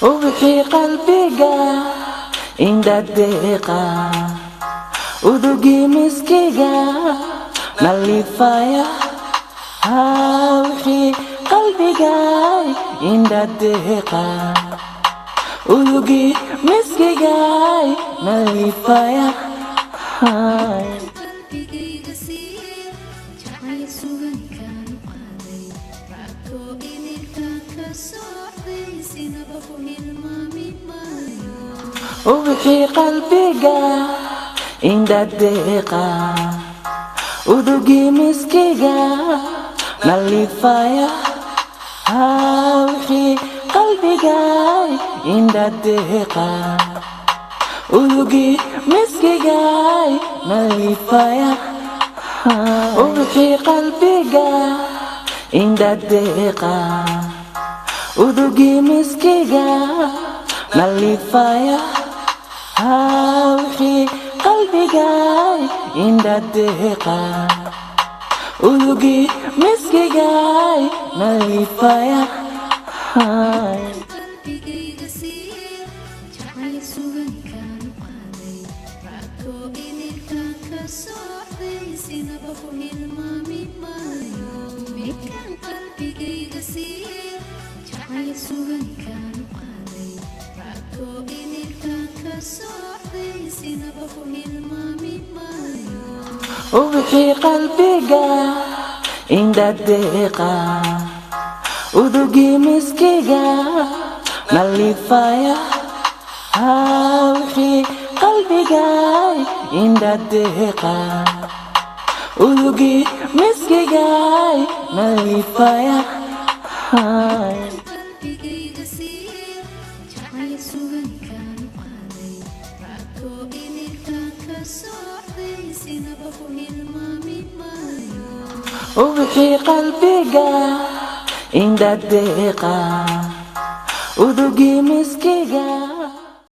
وفي قلبي indadeka udugi miskiga nalifaya وفي قلبي indadeka udugi miskiga nalifaya وفي قلبي indadeka udugi miskiga nalifaya وفي قلبي indadeka udugi miskiga nalifaya وفي قلبي indadeka udugi miskiga nalifaya وفي قلبي indadeka udugi miskiga nalifaya وفي قلبي indadeka udugi miskiga nalifaya وفي قلبي indadeka udugi miskiga nalifaya وفي قلبي indadeka udugi miskiga